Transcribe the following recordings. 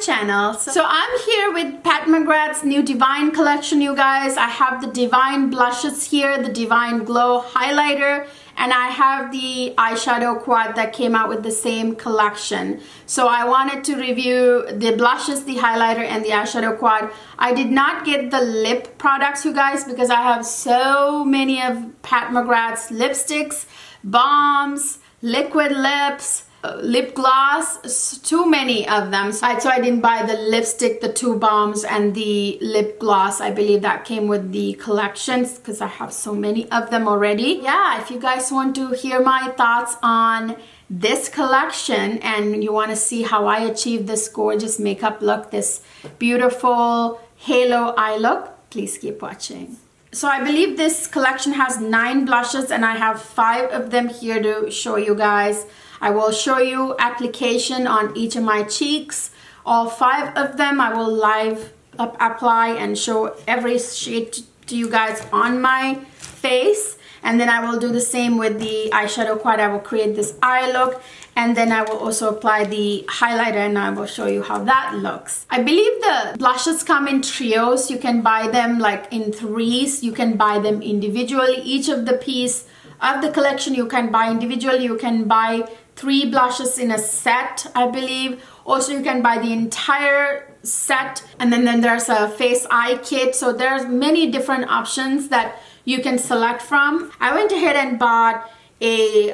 channel. So I'm here with Pat McGrath's new Divine collection, you guys. I have the Divine blushes here, the Divine Glow highlighter, and I have the eyeshadow quad that came out with the same collection. So I wanted to review the blushes, the highlighter, and the eyeshadow quad. I did not get the lip products, you guys, because I have so many of Pat McGrath's lipsticks, balms, liquid lips, lip gloss, too many of them. So I didn't buy the lipstick, the 2 balms, and the lip gloss. I believe that came with the collections because I have so many of them already. Yeah, if you guys want to hear my thoughts on this collection and you want to see how I achieved this gorgeous makeup look, this beautiful halo eye look, please keep watching. So I believe this collection has 9 blushes and I have 5 of them here to show you guys. I will show you application on each of my cheeks. All 5 of them I will live apply and show every shade to you guys on my face. And then I will do the same with the eyeshadow quad. I will create this eye look, and then I will also apply the highlighter and I will show you how that looks. I believe the blushes come in trios. You can buy them like in 3s. You can buy them individually. Each of the piece of the collection you can buy individually. You can buy 3 blushes in a set, I believe. Also, you can buy the entire set, and then there's a face eye kit. So there's many different options that you can select from. I went ahead and bought a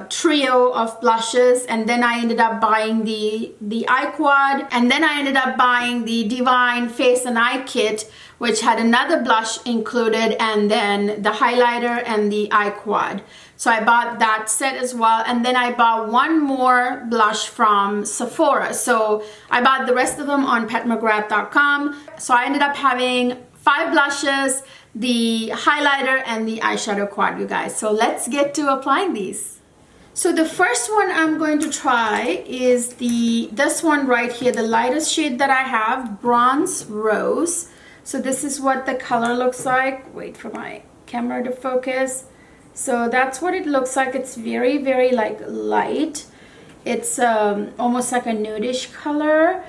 trio of blushes, and then I ended up buying the eye quad, and then I ended up buying the Divine face and eye kit, which had another blush included, and then the highlighter and the eye quad. So I bought that set as well, and then I bought 1 more blush from Sephora. So I bought the rest of them on petmcgrath.com. So I ended up having 5 blushes, the highlighter, and the eyeshadow quad, you guys. So let's get to applying these. So the first one I'm going to try is this one right here, the lightest shade that I have, Bronze Rose. So this is what the color looks like. Wait for my camera to focus. So that's what it looks like. It's very, very like light. It's almost like a nudish color.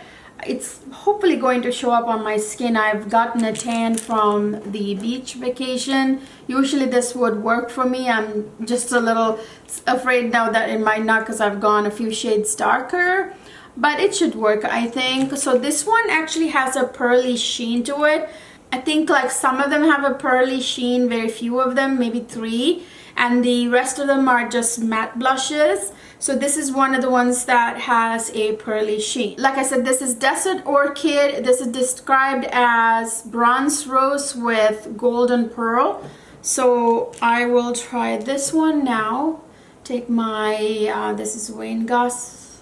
It's hopefully going to show up on my skin. I've gotten a tan from the beach vacation. Usually this would work for me. I'm just a little afraid now that it might not because I've gone a few shades darker. But it should work, I think. So this one actually has a pearly sheen to it. I think like some of them have a pearly sheen, very few of them, maybe 3. And the rest of them are just matte blushes. So this is one of the ones that has a pearly sheen. Like I said, this is Desert Orchid. This is described as Bronze Rose with Golden Pearl. So I will try this one now. Take my, this is Wayne Goss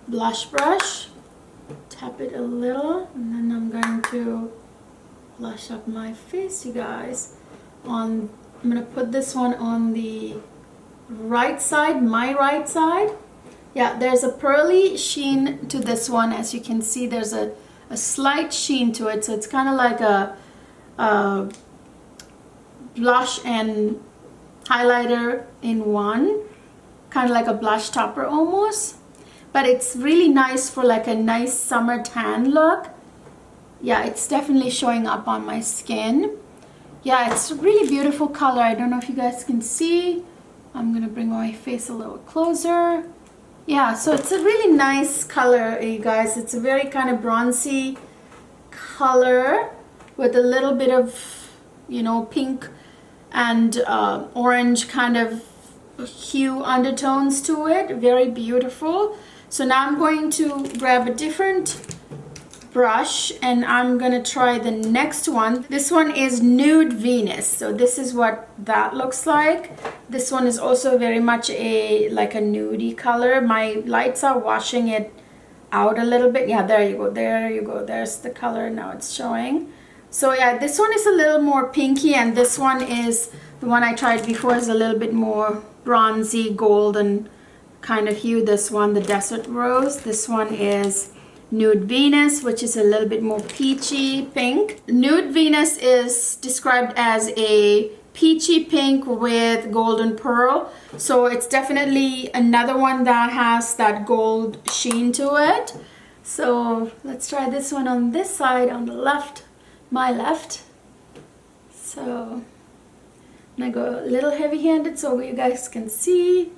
blush brush. Tap it a little. And then I'm going to blush up my face, you guys. I'm going to put this one on the right side, my right side. Yeah, there's a pearly sheen to this one. As you can see, there's a slight sheen to it. So it's kind of like a blush and highlighter in one. Kind of like a blush topper almost. But it's really nice for like a nice summer tan look. Yeah, it's definitely showing up on my skin. Yeah, it's a really beautiful color. I don't know if you guys can see. I'm gonna bring my face a little closer. Yeah, so it's a really nice color, you guys. It's a very kind of bronzy color with a little bit of, you know, pink and orange kind of hue undertones to it. Very beautiful. So now I'm going to grab a different brush and I'm gonna try the next one. This one is Nude Venus. So this is what that looks like. This one is also very much like a nudie color. My lights are washing it out a little bit. Yeah, there you go, there you go. There's the color, now it's showing. So yeah, this one is a little more pinky, and this one is the one I tried before, is a little bit more bronzy golden kind of hue. This one, the Desert Rose. This one is Nude Venus, which is a little bit more peachy pink. Nude Venus is described as a peachy pink with golden pearl. So it's definitely another one that has that gold sheen to it. So let's try this one on this side, on the left, my left. So I'm gonna go a little heavy-handed so you guys can see.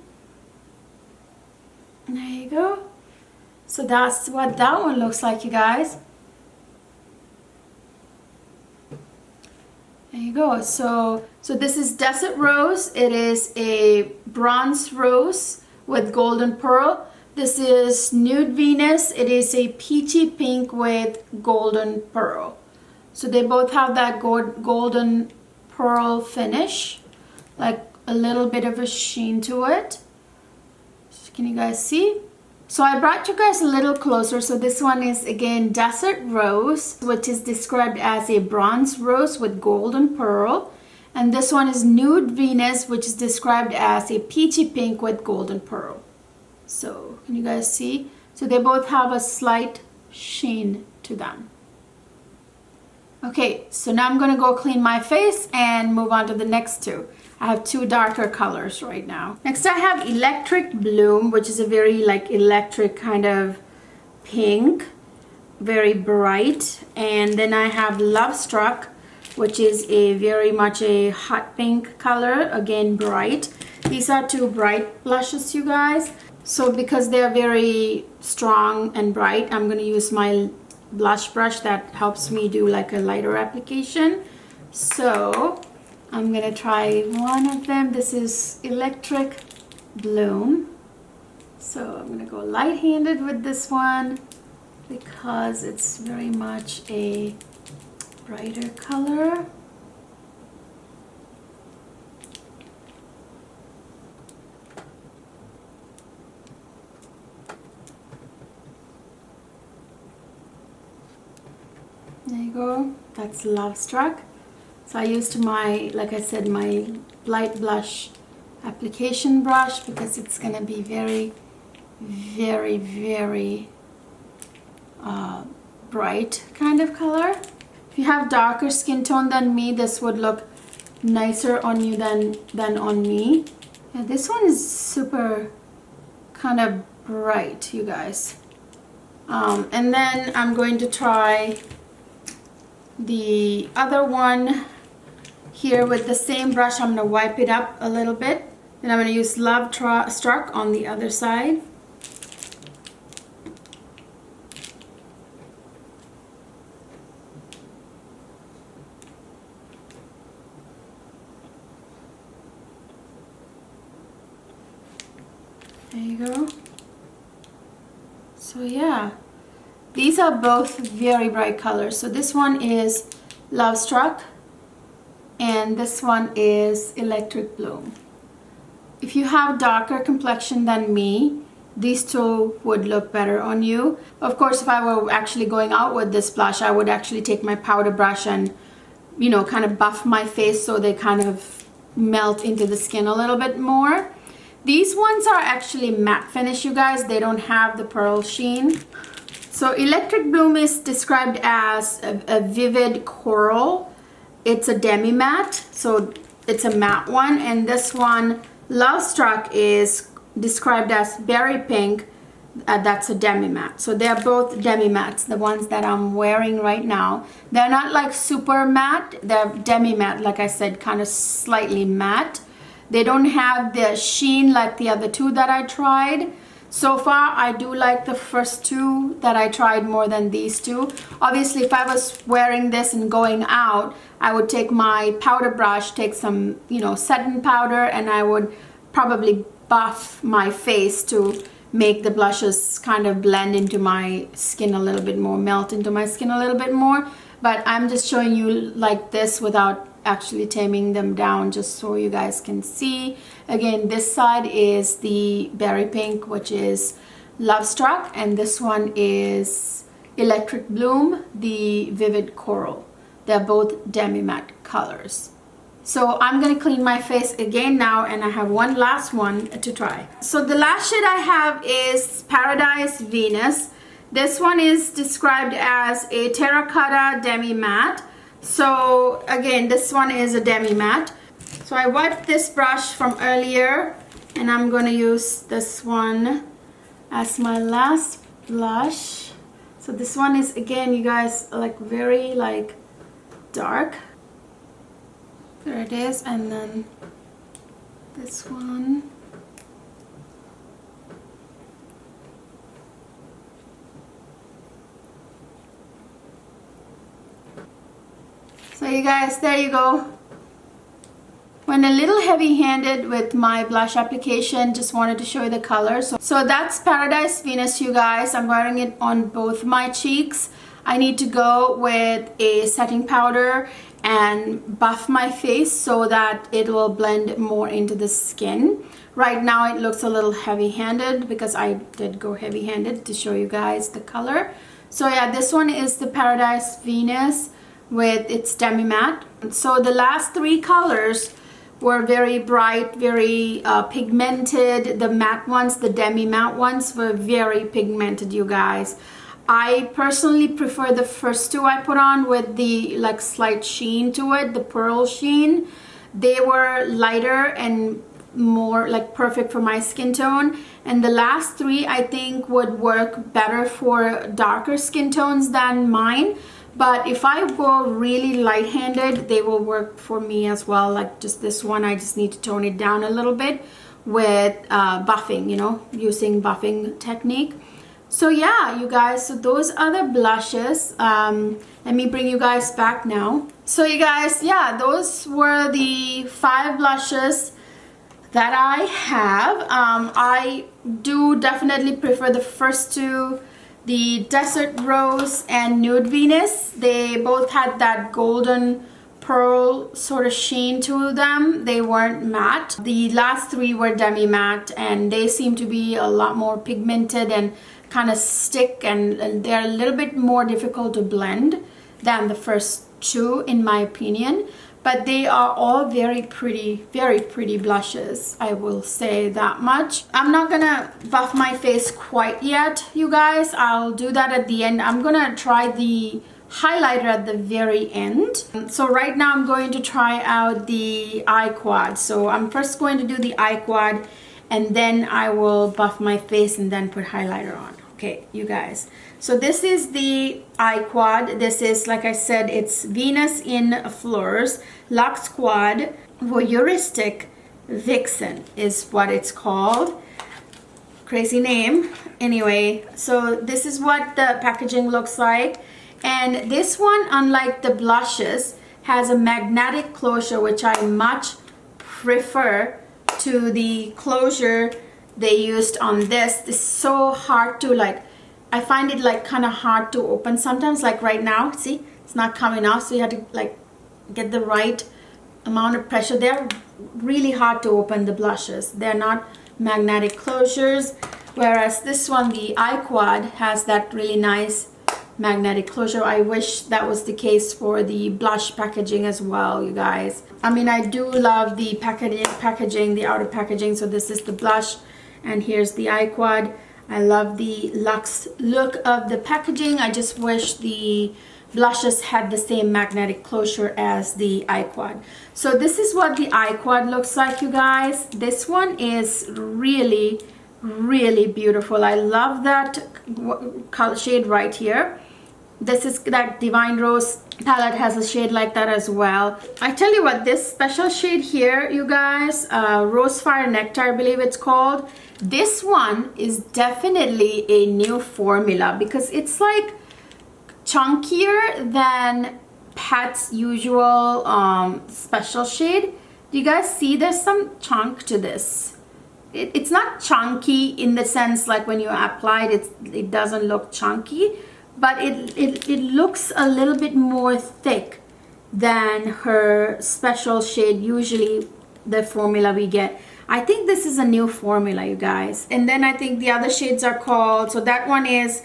There you go. So that's what that one looks like, you guys. There you go. So this is Desert Rose. It is a bronze rose with golden pearl. This is Nude Venus. It is a peachy pink with golden pearl. So they both have that golden pearl finish, like a little bit of a sheen to it. So can you guys see? So I brought you guys a little closer. So this one is again Desert Rose, which is described as a bronze rose with golden pearl. And this one is Nude Venus, which is described as a peachy pink with golden pearl. So can you guys see? So they both have a slight sheen to them. Okay, so now I'm gonna go clean my face and move on to the next two. I have two darker colors right now. Next I have Electric Bloom, which is a very like electric kind of pink, very bright. And then I have Love Struck, which is a very much a hot pink color, again bright. These are two bright blushes, you guys. So because they're very strong and bright, I'm gonna use my blush brush that helps me do like a lighter application. So I'm gonna try one of them. This is Electric Bloom. So I'm gonna go light-handed with this one because it's very much a brighter color. There you go. That's Love Struck. So I used my, like I said, my light blush application brush because it's gonna be very, very, very bright kind of color. If you have darker skin tone than me, this would look nicer on you than on me. Yeah, this one is super kind of bright, you guys. And then I'm going to try the other one here with the same brush. I'm going to wipe it up a little bit. Then I'm going to use Love Struck on the other side. There you go. So yeah, these are both very bright colors. So this one is Love Struck and this one is Electric Bloom. If you have darker complexion than me, these two would look better on you. Of course, if I were actually going out with this blush, I would actually take my powder brush and, you know, kind of buff my face so they kind of melt into the skin a little bit more. These ones are actually matte finish, you guys. They don't have the pearl sheen. So Electric Bloom is described as a vivid coral. It's a demi matte, so it's a matte one. And this one, Love Struck, is described as berry pink. That's a demi matte. So they're both demi mattes, the ones that I'm wearing right now. They're not like super matte. They're demi matte, like I said, kind of slightly matte. They don't have the sheen like the other two that I tried. So far, I do like the first two that I tried more than these two. Obviously, if I was wearing this and going out, I would take my powder brush, take some, you know, setting powder, and I would probably buff my face to make the blushes kind of blend into my skin a little bit more, melt into my skin a little bit more. But I'm just showing you like this without actually taming them down, just so you guys can see. Again, this side is the berry pink, which is Love Struck, and this one is Electric Bloom, the vivid coral. They're both demi matte colors. So I'm gonna clean my face again now, and I have one last one to try. So the last shade I have is Paradise Venus. This one is described as a terracotta demi matte. So again, this one is a demi matte. So I wiped this brush from earlier, and I'm going to use this one as my last blush. So this one is, again, you guys, like very like dark. There it is. And then this one. So you guys, there you go. Went a little heavy-handed with my blush application. Just wanted to show you the color. So that's Paradise Venus, you guys. I'm wearing it on both my cheeks. I need to go with a setting powder and buff my face so that it will blend more into the skin. Right now it looks a little heavy-handed because I did go heavy-handed to show you guys the color. So yeah, this one is the Paradise Venus with its demi matte. So the last three colors were very bright, very pigmented. The matte ones, the demi matte ones, were very pigmented, you guys. I personally prefer the first two I put on with the like slight sheen to it, the pearl sheen. They were lighter and more like perfect for my skin tone. And the last three I think would work better for darker skin tones than mine. But if I go really light-handed, they will work for me as well. Like just this one, I just need to tone it down a little bit with buffing, you know, using buffing technique. So yeah, you guys, so those are the blushes. Let me bring you guys back now. So you guys, yeah, those were the 5 blushes that I have. I do definitely prefer the first two, the Desert Rose and Nude Venus. They both had that golden pearl sort of sheen to them. They weren't matte. The last three were demi matte, and they seem to be a lot more pigmented and kind of stick, and they're a little bit more difficult to blend than the first two, in my opinion. But they are all very pretty blushes, I will say that much. I'm not gonna buff my face quite yet, you guys. I'll do that at the end. I'm gonna try the highlighter at the very end. So right now I'm going to try out the eye quad. So I'm first going to do the eye quad, and then I will buff my face and then put highlighter on. Okay, you guys. So this is the eye quad. This is, like I said, it's Venus in Fleurs, Luxe Quad, Voyeuristic Vixen is what it's called. Crazy name. Anyway, so this is what the packaging looks like. And this one, unlike the blushes, has a magnetic closure, which I much prefer to the closure they used on this. It's so hard to, like, I find it like kind of hard to open sometimes. Like right now, see, it's not coming off, so you have to like get the right amount of pressure. They're really hard to open, the blushes. They're not magnetic closures, whereas this one, the eye quad, has that really nice magnetic closure. I wish that was the case for the blush packaging as well, you guys. I mean, I do love the packaging, the outer packaging. So this is the blush, and here's the eye quad. I love the luxe look of the packaging. I just wish the blushes had the same magnetic closure as the eye quad. So this is what the eye quad looks like, you guys. This one is really beautiful. I love that color shade right here. This is that Divine Rose palette, has a shade like that as well. I tell you what, this special shade here, you guys, Rose Fire Nectar, I believe it's called. This one is definitely a new formula because it's like chunkier than Pat's usual special shade. Do you guys see there's some chunk to this? It's not chunky in the sense like when you apply it, it doesn't look chunky, but it looks a little bit more thick than her special shade, usually the formula we get. I think this is a new formula, you guys. And then I think the other shades are called, so that one is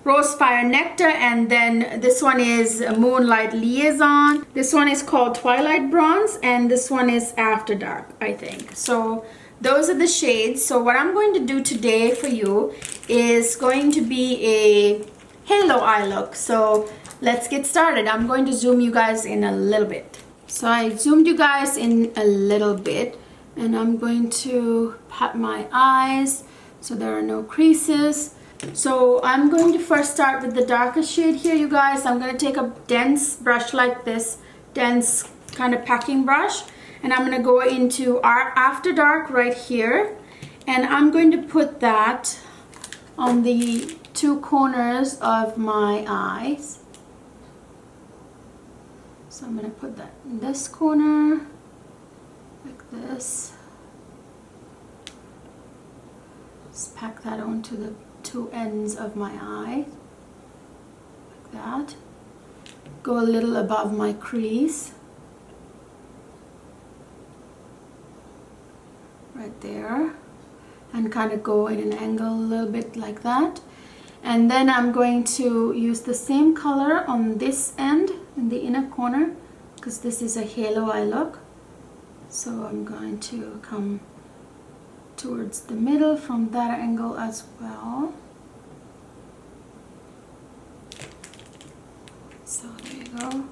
Rose Fire Nectar, and then this one is Moonlight Liaison. This one is called Twilight Bronze, and this one is After Dark, I think. So those are the shades. So what I'm going to do today for you is going to be a halo eye look. So let's get started. I'm going to zoom you guys in a little bit. So I zoomed you guys in a little bit, and I'm going to pat my eyes so there are no creases. So I'm going to first start with the darkest shade here, you guys. I'm going to take a dense brush like this, dense kind of packing brush, and I'm going to go into our After Dark right here, and I'm going to put that on the two corners of my eyes. So I'm going to put that in this corner like this. Just pack that onto the two ends of my eye like that. Go a little above my crease right there, and kind of go in an angle a little bit like that. And then I'm going to use the same color on this end in the inner corner, because this is a halo eye look. So I'm going to come towards the middle from that angle as well. So there you go.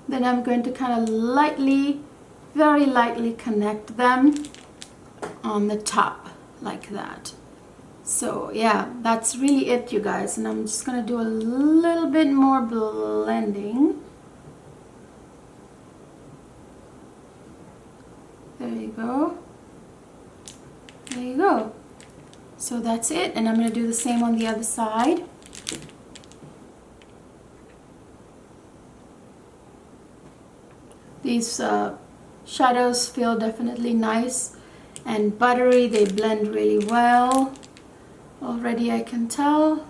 Then I'm going to kind of lightly, very lightly connect them on the top like that. So yeah, that's really it, you guys. And I'm just gonna do a little bit more blending. There you go. There you go. So that's it, and I'm gonna do the same on the other side. These shadows feel definitely nice and buttery. They blend really well. Already I can tell.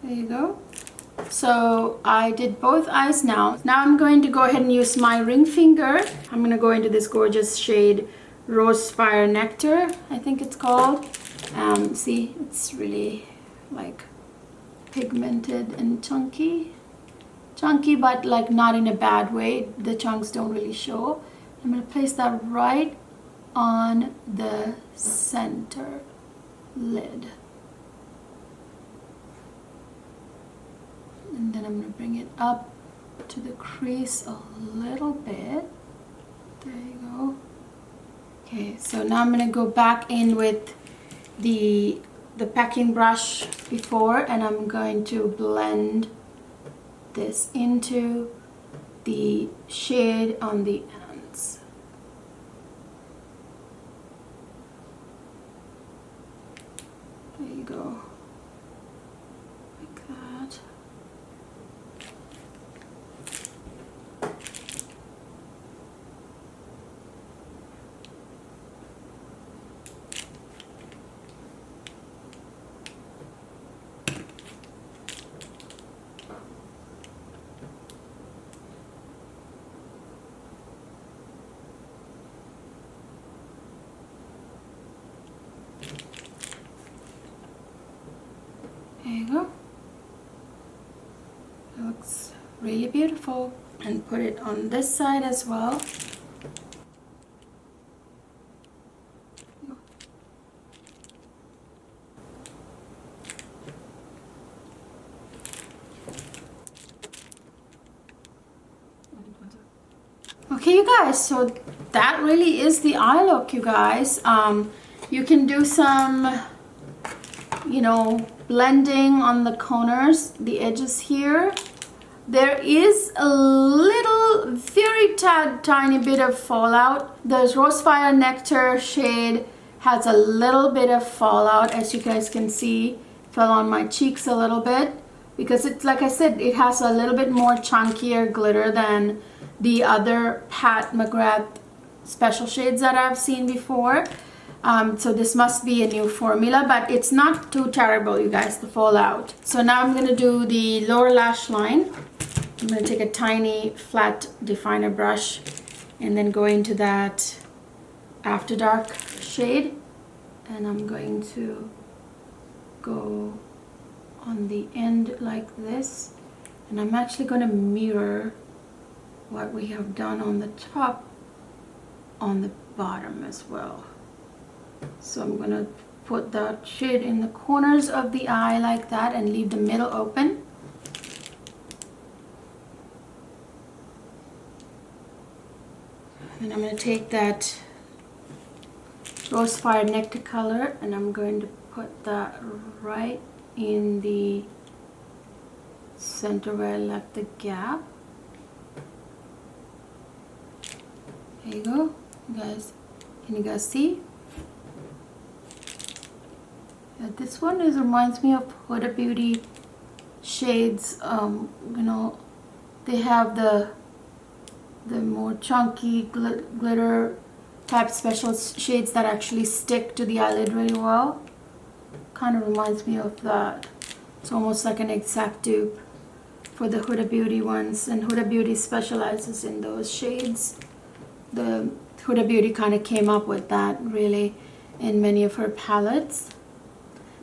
There you go. So I did both eyes now. Now I'm going to go ahead and use my ring finger. I'm going to go into this gorgeous shade Rose Fire Nectar, I think it's called. See, it's really like pigmented and chunky. Chunky, but like not in a bad way. The chunks don't really show. I'm going to place that right on the center lid. And then I'm going to bring it up to the crease a little bit. There you go. Okay, so now I'm going to go back in with the packing brush before, and I'm going to blend this into the shade on the ends. There you go. Like that. There you go. It looks really beautiful. And put it on this side as well. Okay, you guys, so that really is the eye look, you guys. You can do some, you know, blending on the corners, the edges here. There is a little, very tiny bit of fallout. The Rose Fire Nectar shade has a little bit of fallout, as you guys can see. Fell on my cheeks a little bit because it's, like I said, it has a little bit more chunkier glitter than the other Pat McGrath special shades that I've seen before. So this must be a new formula, but it's not too terrible, you guys, the fallout. So now I'm going to do the lower lash line. I'm going to take a tiny flat definer brush and then go into that After Dark shade, and I'm going to go on the end like this, and I'm actually going to mirror what we have done on the top on the bottom as well. So I'm going to put that shade in the corners of the eye like that and leave the middle open. And I'm going to take that Rose Fire Nectar color and I'm going to put that right in the center where I left the gap. There you go, you guys. Can you guys see? Yeah, this one reminds me of Huda Beauty shades. You know, they have the more chunky glitter type special shades that actually stick to the eyelid really well. Kind of reminds me of that. It's almost like an exact dupe for the Huda Beauty ones, and Huda Beauty specializes in those shades. The Huda Beauty kind of came up with that really in many of her palettes,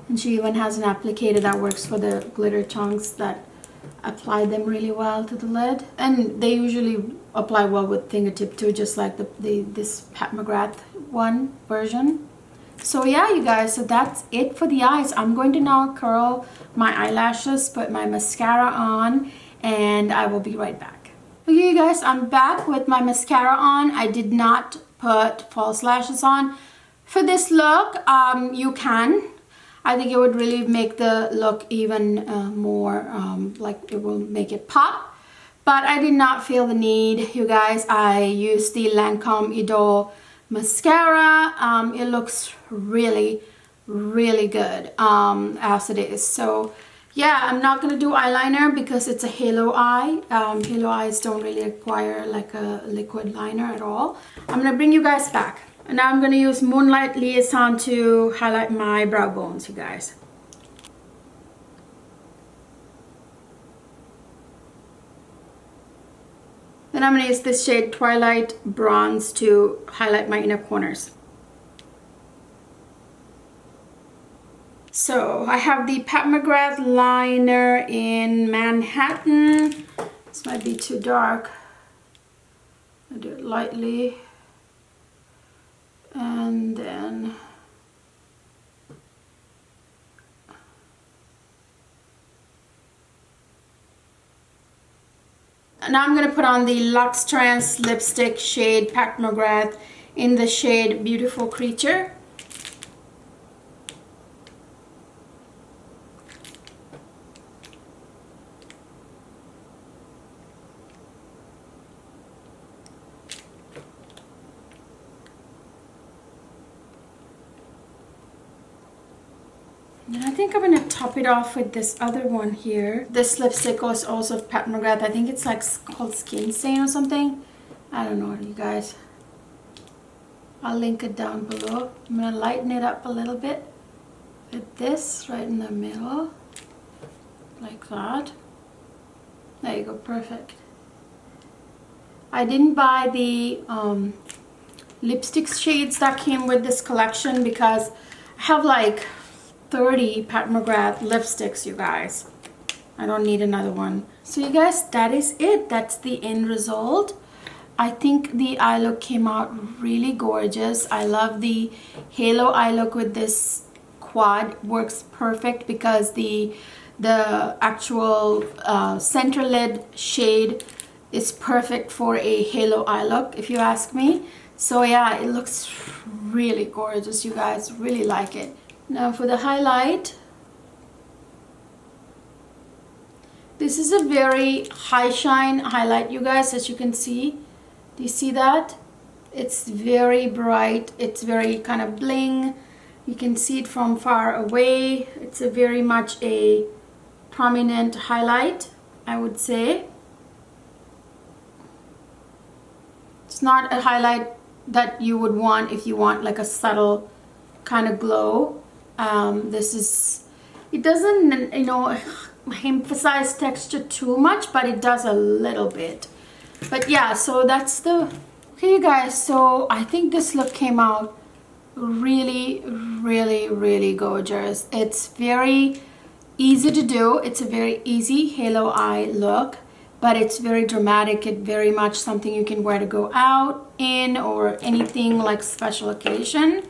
and she even has an applicator that works for the glitter chunks that apply them really well to the lid, and they usually apply well with fingertip too, just like this Pat McGrath one version. So yeah, you guys, so that's it for the eyes. I'm going to now curl my eyelashes, put my mascara on, and I will be right back. Okay, you guys, I'm back with my mascara on. I did not put false lashes on. For this look, you can. I think it would really make the look even more, like it will make it pop. But I did not feel the need, you guys. I used the Lancome Idol mascara. It looks really, really good as it is. So yeah, I'm not going to do eyeliner because it's a halo eye. Halo eyes don't really require like a liquid liner at all. I'm going to bring you guys back. And now I'm going to use Moonlight Liaison to highlight my brow bones, you guys. Then I'm going to use this shade Twilight Bronze to highlight my inner corners. So I have the Pat McGrath liner in Manhattan. This might be too dark. I'll do it lightly. And then now I'm going to put on the Luxe Trance lipstick shade Pat McGrath in the shade Beautiful Creature. And I think I'm going to top it off with this other one here. This lipstick was also Pat McGrath. I think it's like called Skin Stain or something. I don't know, you guys. I'll link it down below. I'm going to lighten it up a little bit with this right in the middle. Like that. There you go, perfect. I didn't buy the lipstick shades that came with this collection because I have like 30 Pat McGrath lipsticks, you guys. I don't need another one. So you guys, that is it. That's the end result. I think the eye look came out really gorgeous. I love the halo eye look with this quad. Works perfect because the actual center lid shade is perfect for a halo eye look, if you ask me. So yeah, it looks really gorgeous, you guys. Really like it. Now for the highlight, this is a very high shine highlight, you guys, as you can see. Do you see that? It's very bright. It's very kind of bling. You can see it from far away. It's a very much a prominent highlight, I would say. It's not a highlight that you would want if you want like a subtle kind of glow. It doesn't, you know, emphasize texture too much, but it does a little bit. But yeah, so that's the, okay you guys, so I think this look came out really, really, really gorgeous. It's very easy to do. It's a very easy halo eye look, but it's very dramatic. It's very much something you can wear to go out in or anything like special occasion.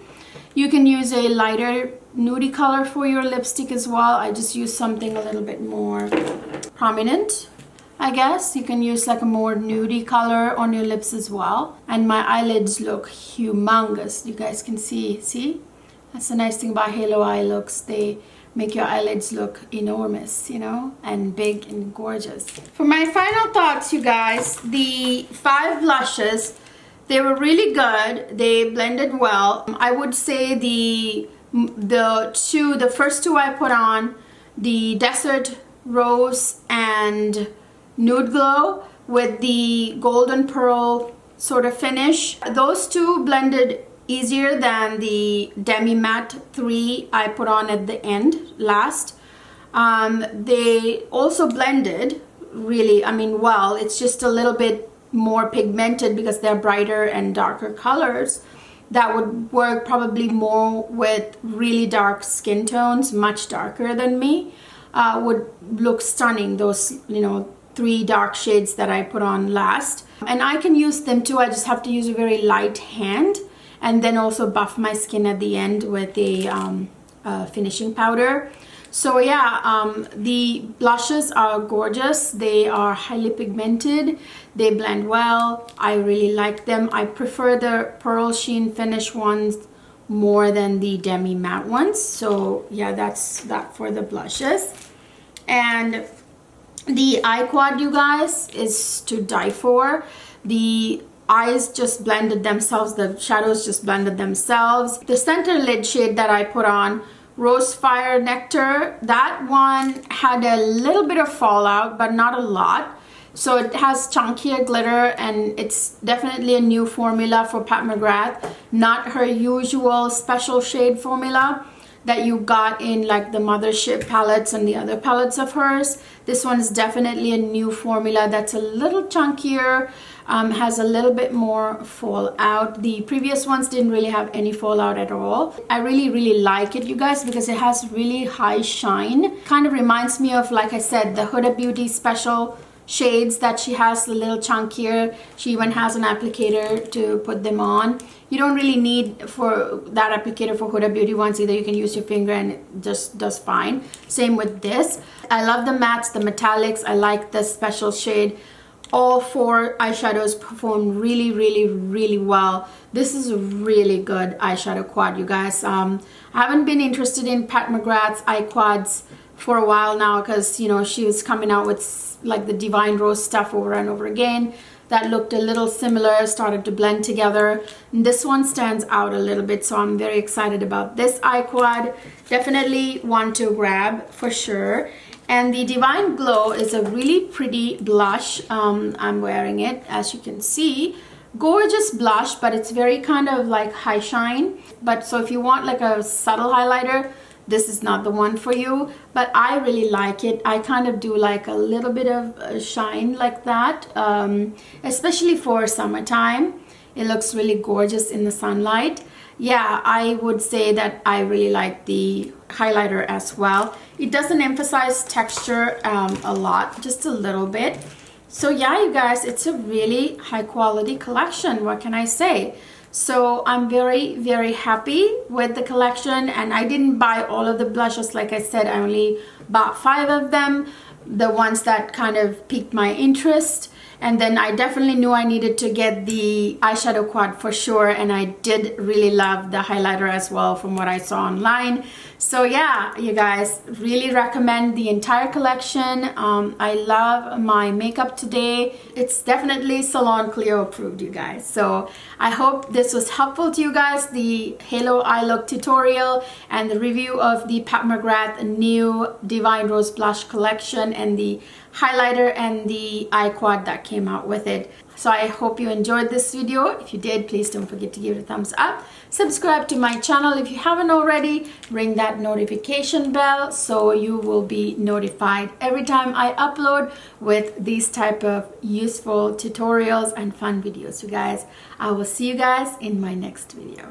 You can use a lighter nudie color for your lipstick as well. I just use something a little bit more prominent, I guess. You can use like a more nudie color on your lips as well. And my eyelids look humongous. You guys can see? That's the nice thing about halo eye looks. They make your eyelids look enormous, you know, and big and gorgeous. For my final thoughts, you guys, the 5 blushes, they were really good. They blended well. I would say the first two I put on, the Desert Rose and Nude Glow with the golden pearl sort of finish, those two blended easier than the Demi Matte 3 I put on at the end last. They also blended really, I mean, well, it's just a little bit more pigmented because they're brighter and darker colors. That would work probably more with really dark skin tones, much darker than me. Would look stunning, those, you know, 3 dark shades that I put on last. And I can use them too. I just have to use a very light hand and then also buff my skin at the end with a finishing powder. So yeah, the blushes are gorgeous. They are highly pigmented. They blend well. I really like them. I prefer the pearl sheen finish ones more than the demi matte ones. So yeah, that's that for the blushes. And the eye quad, you guys, is to die for. The eyes just blended themselves. The shadows just blended themselves. The center lid shade that I put on, Rose Fire Nectar, that one had a little bit of fallout, but not a lot. So it has chunkier glitter, and it's definitely a new formula for Pat McGrath, not her usual special shade formula that you got in like the Mothership palettes and the other palettes of hers. This one is definitely a new formula that's a little chunkier, has a little bit more fallout. The previous ones didn't really have any fallout at all. I really like it, you guys, because it has really high shine. Kind of reminds me of, like I said, the Huda Beauty special shades that she has, a little chunkier. She even has an applicator to put them on. You don't really need for that applicator for Huda Beauty ones either. You can use your finger and it just does fine. Same with this. I love the mattes, the metallics. I like the special shade. All 4 eyeshadows perform really well. This is a really good eyeshadow quad, you guys. I haven't been interested in Pat McGrath's eye quads for a while now because, you know, she was coming out with like the Divine Rose stuff over and over again that looked a little similar, started to blend together. And this one stands out a little bit, so I'm very excited about this eye quad. Definitely one to grab for sure. And the Divine Glow is a really pretty blush. I'm wearing it, as you can see. Gorgeous blush, but it's very kind of like high shine. But so if you want like a subtle highlighter, this is not the one for you. But I really like it. I kind of do like a little bit of shine like that, especially for summertime. It looks really gorgeous in the sunlight. Yeah, I would say that I really like the highlighter as well. It doesn't emphasize texture a lot, just a little bit. So yeah, you guys, it's a really high quality collection. What can I say? So I'm very happy with the collection, and I didn't buy all of the blushes. Like I said, I only bought 5 of them, the ones that kind of piqued my interest. And then I definitely knew I needed to get the eyeshadow quad for sure, and I did really love the highlighter as well from what I saw online. So yeah, you guys, really recommend the entire collection. I love my makeup today. It's definitely Ceylon Cleo approved, you guys. So I hope this was helpful to you guys, the Halo Eye Look tutorial and the review of the Pat McGrath new Divine Rose Blush collection and the highlighter and the eye quad that came out with it. So I hope you enjoyed this video. If you did, please don't forget to give it a thumbs up. Subscribe to my channel if you haven't already. Ring that notification bell so you will be notified every time I upload with these type of useful tutorials and fun videos. You guys, I will see you guys in my next video.